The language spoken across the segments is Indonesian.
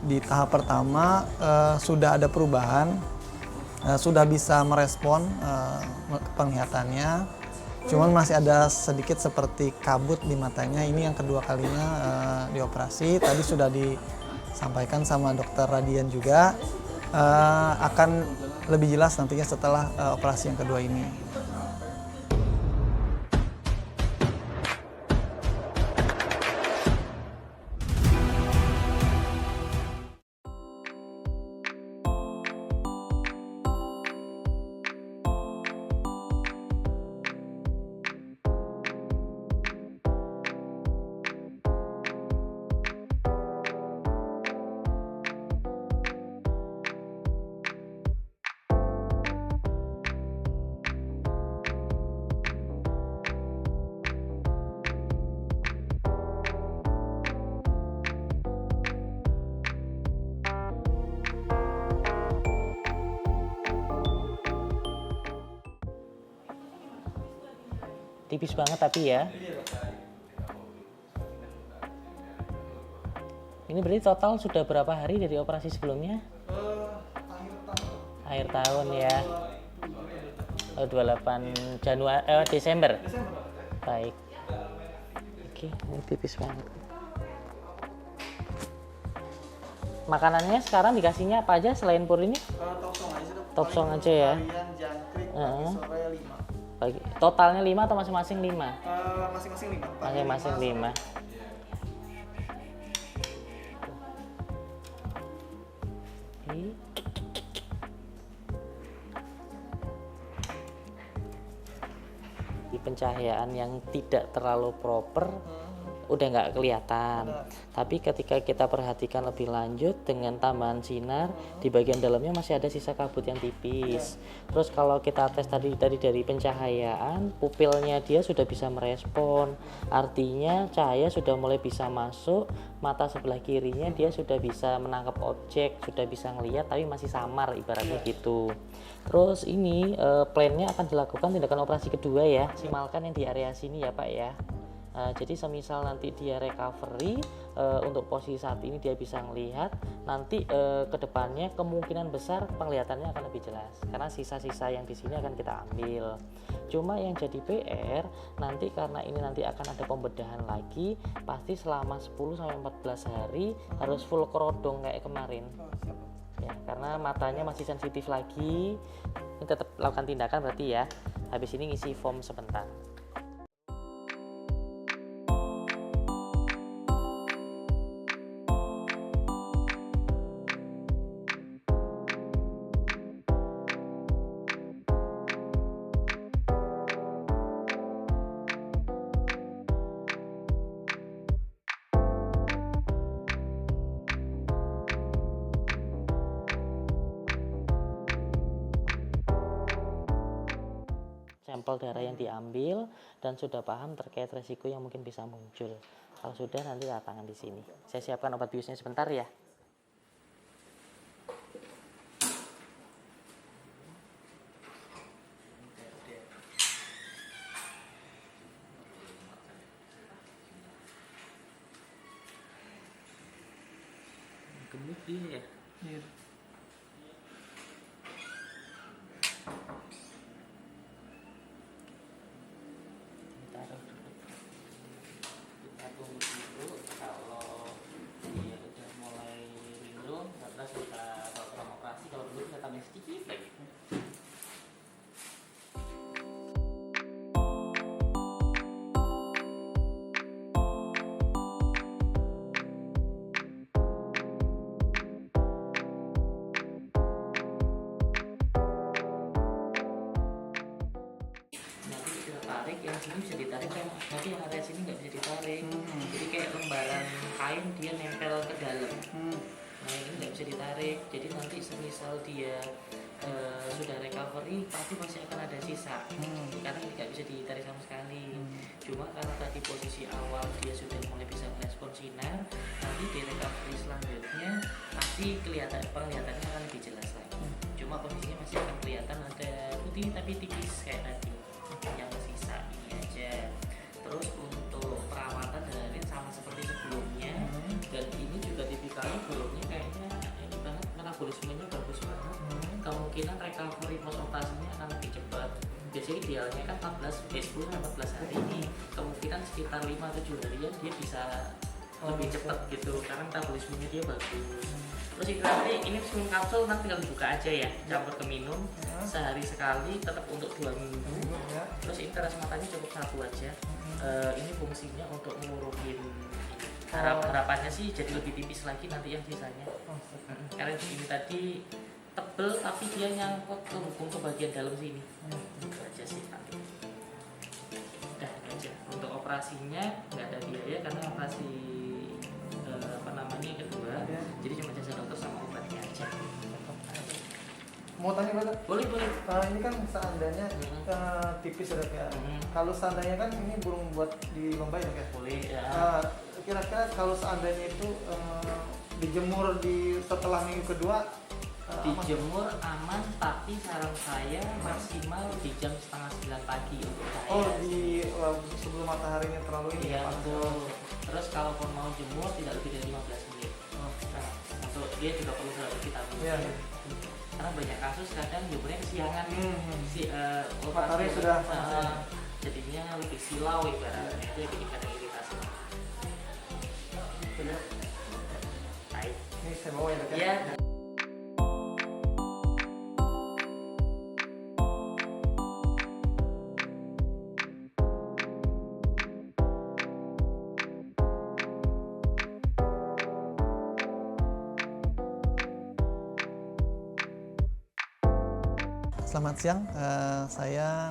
di tahap pertama sudah ada perubahan, sudah bisa merespon penglihatannya, cuman masih ada sedikit seperti kabut di matanya. Ini yang kedua kalinya dioperasi. Tadi sudah disampaikan sama dokter Radian juga, akan lebih jelas nantinya setelah operasi yang kedua ini. Tipis banget tapi ya. Ini berarti total sudah berapa hari dari operasi sebelumnya? Akhir tahun ya. 28 Desember. Baik. Oke, ini tipis banget. Makanannya sekarang dikasihnya apa aja selain pur ini? Topsong aja ya. Totalnya 5 atau masing-masing 5? Masing-masing 5. Masing-masing 5. Di pencahayaan yang tidak terlalu proper udah nggak kelihatan. Tapi ketika kita perhatikan lebih lanjut dengan tambahan sinar di bagian dalamnya masih ada sisa kabut yang tipis. Terus kalau kita tes tadi dari pencahayaan, pupilnya dia sudah bisa merespon. Artinya cahaya sudah mulai bisa masuk, mata sebelah kirinya dia sudah bisa menangkap objek, sudah bisa ngelihat tapi masih samar ibaratnya gitu. Terus ini plannya akan dilakukan tindakan operasi kedua ya. Maksimalkan yang di area sini ya Pak ya. Jadi semisal nanti dia recovery untuk posisi saat ini dia bisa melihat, nanti ke depannya kemungkinan besar penglihatannya akan lebih jelas karena sisa-sisa yang di sini akan kita ambil. Cuma yang jadi PR nanti karena ini nanti akan ada pembedahan lagi, pasti selama 10-14 hari harus full kerodong kayak kemarin. Ya, karena matanya masih sensitif lagi. Ini tetap lakukan tindakan berarti ya. Habis ini ngisi form sebentar. Sampel darah yang diambil dan sudah paham terkait resiko yang mungkin bisa muncul. Kalau sudah nanti tangan di sini. Saya siapkan obat biusnya sebentar ya. Gemuk dia ya. Iya. Sedikit lagi. Nanti kita tarik, yang sini bisa ditarik kan, nanti yang area sini nggak bisa ditarik. Jadi kayak lembaran kain dia nempel ke dalam. Nah ini nggak bisa ditarik, jadi nanti semisal dia sudah recovery pasti masih akan ada sisa karena nggak bisa ditarik sama sekali. Cuma karena tadi posisi awal dia sudah mulai bisa merespon sinar, nanti di recovery selanjutnya pasti penglihatannya akan lebih jelas lagi. Cuma posisinya masih akan kelihatan ada putih tapi tipis kayak tadi yang sisa ini aja. Terus untuk perawatan dari sama seperti sebelumnya, dan ini juga tipikalnya belumnya kayaknya kemungkinan recovery post operasinya akan lebih cepat. Biasanya idealnya kan 10 14 hari ini, kemungkinan sekitar 5-7 harian dia bisa lebih cepat gitu karena metabolismenya dia bagus. Terus ini sebelum kapsul nanti tinggal dibuka aja ya, campur ke minum sehari sekali, tetap untuk 2 minggu. Terus ini teras matanya cukup 1 aja. Ini fungsinya untuk ngurutin, harapannya sih jadi lebih tipis lagi nanti yang sisanya. Karena ini tadi tebel tapi dia nyangkut ke hukum ke bagian dalam sini. Itu aja sih nanti. Udah aja. Untuk operasinya nggak ada biaya karena operasi kedua, jadi cuma jasa dokter sama obatnya aja. Mau tanya Pak? Boleh. Ini kan seandainya tipis ya Dok ya. Kalau seandainya kan ini burung buat dilombain ya? Boleh ya. Kira-kira kalau seandainya itu dijemur setelah minggu kedua dijemur aman, tapi saran saya maksimal di jam 8:30 pagi untuk saya. Sebelum mataharinya terlalu ini. Iya betul. Terus kalaupun mau jemur tidak lebih dari 15 menit. Nah, untuk dia juga perlu vitamin C. Karena banyak kasus kadang jemurnya kesiangan. Matahari sudah jadinya lebih silau ibaratnya, itu yang bikin kadang iritasi. Baik. Ini saya bawa ya Dok ya. Iya. Selamat siang,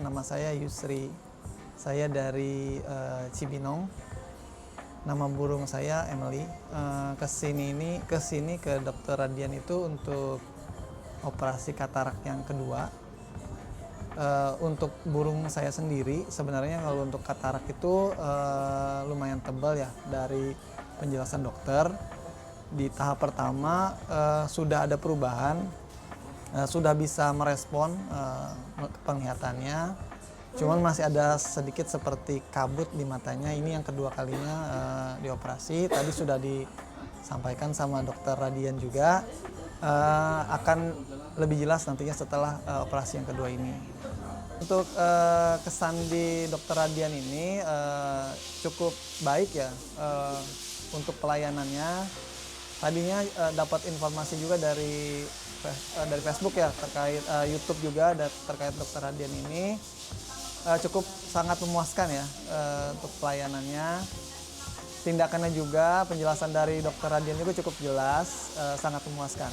nama saya Yusri. Saya dari Cibinong. Nama burung saya Emily. Kesini ke Dokter Radian itu untuk operasi katarak yang kedua. Untuk burung saya sendiri, sebenarnya kalau untuk katarak itu lumayan tebal ya dari penjelasan dokter. Di tahap pertama sudah ada perubahan. Sudah bisa merespon penglihatannya, cuman masih ada sedikit seperti kabut di matanya. Ini yang kedua kalinya dioperasi. Tadi sudah disampaikan sama Dokter Radian juga, akan lebih jelas nantinya setelah operasi yang kedua ini. Untuk kesan di Dokter Radian ini cukup baik ya untuk pelayanannya. Tadinya dapat informasi juga dari Facebook ya, terkait YouTube juga terkait Dokter Radian ini cukup sangat memuaskan ya untuk pelayanannya. Tindakannya juga, penjelasan dari Dokter Radian juga cukup jelas, sangat memuaskan.